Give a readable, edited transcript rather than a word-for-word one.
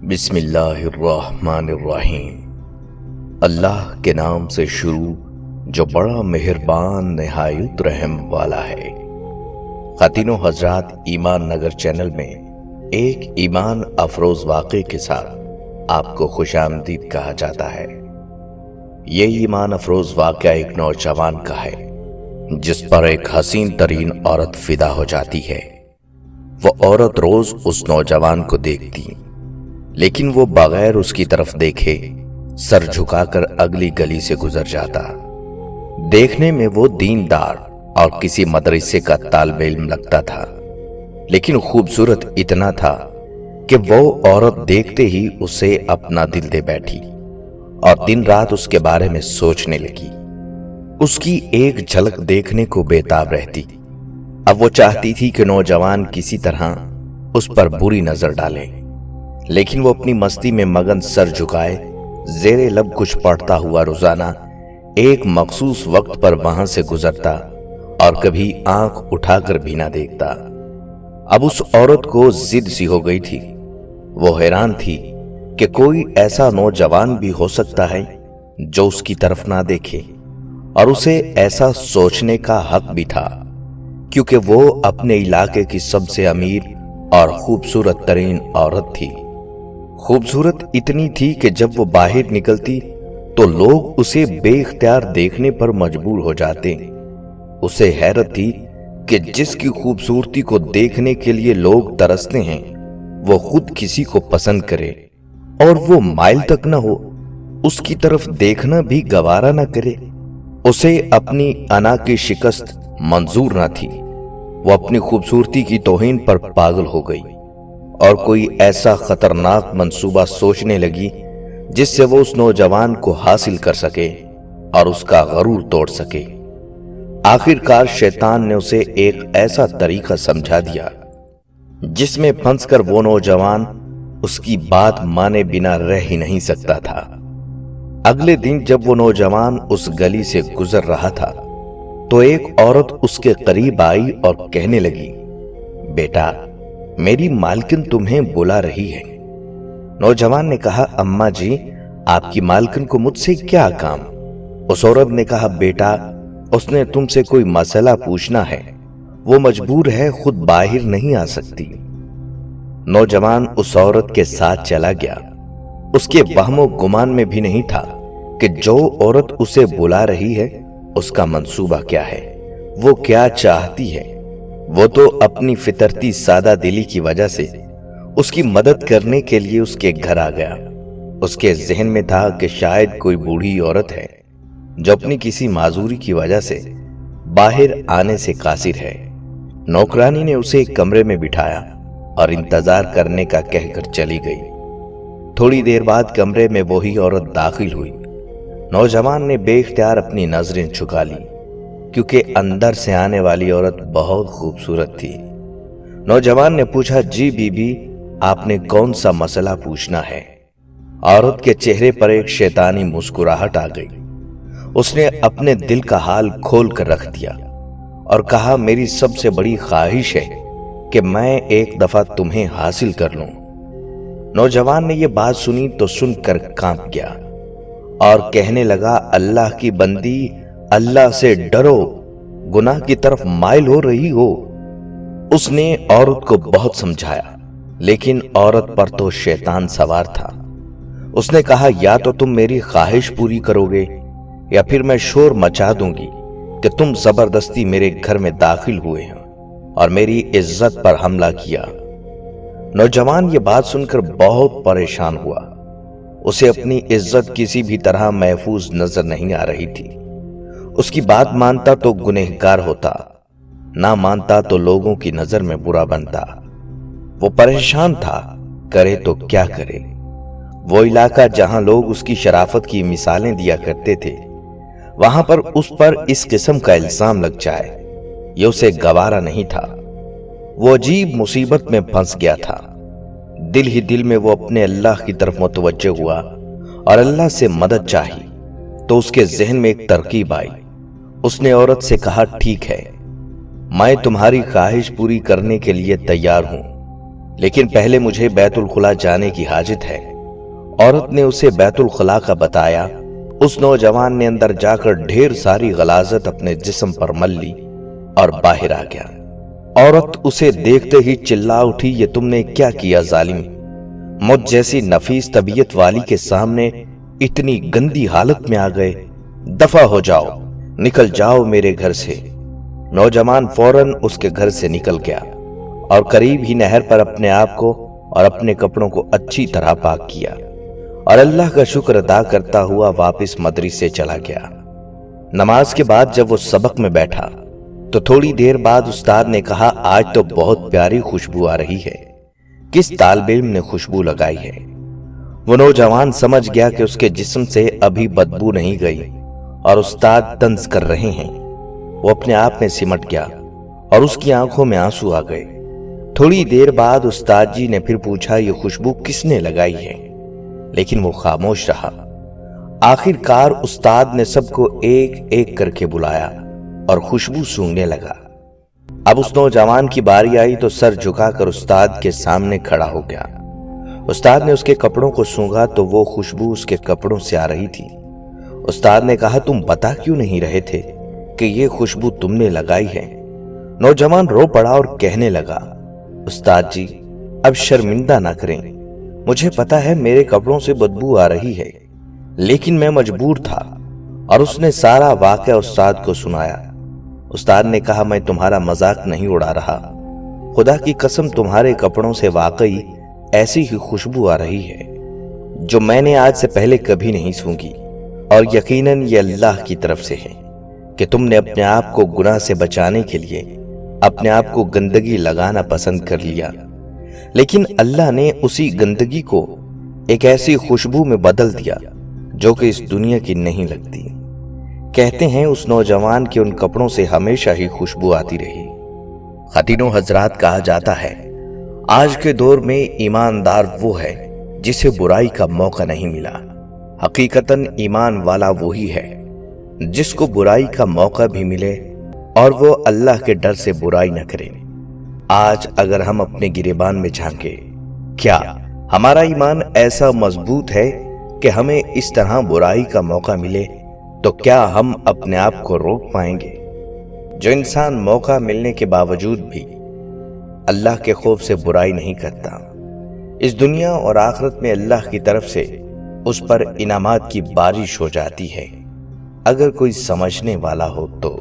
بسم اللہ الرحمن الرحیم۔ اللہ کے نام سے شروع جو بڑا مہربان نہایت رحم والا ہے۔ خواتین و حضرات، ایمان نگر چینل میں ایک ایمان افروز واقعے کے ساتھ آپ کو خوش آمدید کہا جاتا ہے۔ یہ ایمان افروز واقعہ ایک نوجوان کا ہے جس پر ایک حسین ترین عورت فدا ہو جاتی ہے۔ وہ عورت روز اس نوجوان کو دیکھتی، لیکن وہ بغیر اس کی طرف دیکھے سر جھکا کر اگلی گلی سے گزر جاتا۔ دیکھنے میں وہ دیندار اور کسی مدرسے کا طالب علم لگتا تھا، لیکن خوبصورت اتنا تھا کہ وہ عورت دیکھتے ہی اسے اپنا دل دے بیٹھی اور دن رات اس کے بارے میں سوچنے لگی۔ اس کی ایک جھلک دیکھنے کو بےتاب رہتی۔ اب وہ چاہتی تھی کہ نوجوان کسی طرح اس پر بری نظر ڈالے، لیکن وہ اپنی مستی میں مگن سر جھکائے زیر لب کچھ پڑھتا ہوا روزانہ ایک مخصوص وقت پر وہاں سے گزرتا اور کبھی آنکھ اٹھا کر بھی نہ دیکھتا۔ اب اس عورت کو ضد سی ہو گئی تھی۔ وہ حیران تھی کہ کوئی ایسا نوجوان بھی ہو سکتا ہے جو اس کی طرف نہ دیکھے، اور اسے ایسا سوچنے کا حق بھی تھا کیونکہ وہ اپنے علاقے کی سب سے امیر اور خوبصورت ترین عورت تھی۔ خوبصورت اتنی تھی کہ جب وہ باہر نکلتی تو لوگ اسے بے اختیار دیکھنے پر مجبور ہو جاتے۔ اسے حیرت تھی کہ جس کی خوبصورتی کو دیکھنے کے لیے لوگ ترستے ہیں وہ خود کسی کو پسند کرے اور وہ مائل تک نہ ہو، اس کی طرف دیکھنا بھی گوارا نہ کرے۔ اسے اپنی انا کی شکست منظور نہ تھی۔ وہ اپنی خوبصورتی کی توہین پر پاگل ہو گئی اور کوئی ایسا خطرناک منصوبہ سوچنے لگی جس سے وہ اس نوجوان کو حاصل کر سکے اور اس کا غرور توڑ سکے۔ آخرکار شیطان نے اسے ایک ایسا طریقہ سمجھا دیا جس میں پھنس کر وہ نوجوان اس کی بات مانے بنا رہ ہی نہیں سکتا تھا۔ اگلے دن جب وہ نوجوان اس گلی سے گزر رہا تھا تو ایک عورت اس کے قریب آئی اور کہنے لگی، بیٹا، میری مالکن تمہیں بلا رہی ہے۔ نوجوان نے کہا، اماں جی، آپ کی مالکن کو مجھ سے کیا کام؟ اس عورت نے کہا، بیٹا، اس نے تم سے کوئی مسئلہ پوچھنا ہے، وہ مجبور ہے، خود باہر نہیں آ سکتی۔ نوجوان اس عورت کے ساتھ چلا گیا۔ اس کے وہم و گمان میں بھی نہیں تھا کہ جو عورت اسے بلا رہی ہے اس کا منصوبہ کیا ہے، وہ کیا چاہتی ہے۔ وہ تو اپنی فطرتی سادہ دلی کی وجہ سے اس کی مدد کرنے کے لیے اس کے گھر آ گیا۔ اس کے ذہن میں تھا کہ شاید کوئی بوڑھی عورت ہے جو اپنی کسی معذوری کی وجہ سے باہر آنے سے قاصر ہے۔ نوکرانی نے اسے ایک کمرے میں بٹھایا اور انتظار کرنے کا کہہ کر چلی گئی۔ تھوڑی دیر بعد کمرے میں وہی عورت داخل ہوئی۔ نوجوان نے بے اختیار اپنی نظریں جھکا لی کیونکہ اندر سے آنے والی عورت بہت خوبصورت تھی۔ نوجوان نے پوچھا، جی بی بی، آپ نے کون سا مسئلہ پوچھنا ہے؟ عورت کے چہرے پر ایک شیطانی مسکراہٹ آ گئی۔ اس نے اپنے دل کا حال کھول کر رکھ دیا اور کہا، میری سب سے بڑی خواہش ہے کہ میں ایک دفعہ تمہیں حاصل کر لوں۔ نوجوان نے یہ بات سنی تو سن کر کانپ گیا اور کہنے لگا، اللہ کی بندی، اللہ سے ڈرو، گناہ کی طرف مائل ہو رہی ہو۔ اس نے عورت کو بہت سمجھایا، لیکن عورت پر تو شیطان سوار تھا۔ اس نے کہا، یا تو تم میری خواہش پوری کرو گے یا پھر میں شور مچا دوں گی کہ تم زبردستی میرے گھر میں داخل ہوئے ہیں اور میری عزت پر حملہ کیا۔ نوجوان یہ بات سن کر بہت پریشان ہوا۔ اسے اپنی عزت کسی بھی طرح محفوظ نظر نہیں آ رہی تھی۔ اس کی بات مانتا تو گنہگار ہوتا، نہ مانتا تو لوگوں کی نظر میں برا بنتا۔ وہ پریشان تھا، کرے تو کیا کرے۔ وہ علاقہ جہاں لوگ اس کی شرافت کی مثالیں دیا کرتے تھے، وہاں پر اس پر اس قسم کا الزام لگ جائے، یہ اسے گوارا نہیں تھا۔ وہ عجیب مصیبت میں پھنس گیا تھا۔ دل ہی دل میں وہ اپنے اللہ کی طرف متوجہ ہوا اور اللہ سے مدد چاہی تو اس کے ذہن میں ایک ترکیب آئی۔ اس نے عورت سے کہا، ٹھیک ہے، میں تمہاری خواہش پوری کرنے کے لیے تیار ہوں، لیکن پہلے مجھے بیت الخلا جانے کی حاجت ہے۔ عورت نے اسے بیت الخلا کا بتایا۔ اس نوجوان نے اندر جا کر ڈھیر ساری غلاظت اپنے جسم پر مل لی اور باہر آ گیا۔ عورت اسے دیکھتے ہی چلا اٹھی، یہ تم نے کیا کیا ظالم؟ مجھ جیسی نفیس طبیعت والی کے سامنے اتنی گندی حالت میں آ گئے، دفع ہو جاؤ، نکل جاؤ میرے گھر سے۔ نوجوان فوراً اس کے گھر سے نکل گیا اور قریب ہی نہر پر اپنے آپ کو اور اپنے کپڑوں کو اچھی طرح پاک کیا اور اللہ کا شکر ادا کرتا ہوا واپس مدرسے چلا گیا۔ نماز کے بعد جب وہ سبق میں بیٹھا تو تھوڑی دیر بعد استاد نے کہا، آج تو بہت پیاری خوشبو آ رہی ہے، کس طالب علم نے خوشبو لگائی ہے؟ وہ نوجوان سمجھ گیا کہ اس کے جسم سے ابھی بدبو نہیں گئی اور استاد طنز کر رہے ہیں۔ وہ اپنے آپ میں سمٹ گیا اور اس کی آنکھوں میں آنسو آ گئے۔ تھوڑی دیر بعد استاد جی نے پھر پوچھا، یہ خوشبو کس نے لگائی ہے؟ لیکن وہ خاموش رہا۔ آخر کار استاد نے سب کو ایک ایک کر کے بلایا اور خوشبو سونگنے لگا۔ اب اس نوجوان کی باری آئی تو سر جھکا کر استاد کے سامنے کھڑا ہو گیا۔ استاد نے اس کے کپڑوں کو سونگا تو وہ خوشبو اس کے کپڑوں سے آ رہی تھی۔ استاد نے کہا، تم بتا کیوں نہیں رہے تھے کہ یہ خوشبو تم نے لگائی ہے؟ نوجوان رو پڑا اور کہنے لگا، استاد جی اب شرمندہ نہ کریں، مجھے پتا ہے میرے کپڑوں سے بدبو آ رہی ہے، لیکن میں مجبور تھا۔ اور اس نے سارا واقعہ استاد کو سنایا۔ استاد نے کہا، میں تمہارا مذاق نہیں اڑا رہا، خدا کی قسم تمہارے کپڑوں سے واقعی ایسی ہی خوشبو آ رہی ہے جو میں نے آج سے پہلے کبھی نہیں سونگی، اور یقیناً یہ اللہ کی طرف سے ہے کہ تم نے اپنے آپ کو گناہ سے بچانے کے لیے اپنے آپ کو گندگی لگانا پسند کر لیا، لیکن اللہ نے اسی گندگی کو ایک ایسی خوشبو میں بدل دیا جو کہ اس دنیا کی نہیں لگتی۔ کہتے ہیں اس نوجوان کے ان کپڑوں سے ہمیشہ ہی خوشبو آتی رہی۔ خواتین و حضرات، کہا جاتا ہے آج کے دور میں ایماندار وہ ہے جسے برائی کا موقع نہیں ملا۔ حقیقتاً ایمان والا وہی ہے جس کو برائی کا موقع بھی ملے اور وہ اللہ کے ڈر سے برائی نہ کرے۔ آج اگر ہم اپنے گریبان میں جھانکیں، کیا ہمارا ایمان ایسا مضبوط ہے کہ ہمیں اس طرح برائی کا موقع ملے تو کیا ہم اپنے آپ کو روک پائیں گے؟ جو انسان موقع ملنے کے باوجود بھی اللہ کے خوف سے برائی نہیں کرتا، اس دنیا اور آخرت میں اللہ کی طرف سے اس پر انعامات کی بارش ہو جاتی ہے، اگر کوئی سمجھنے والا ہو تو۔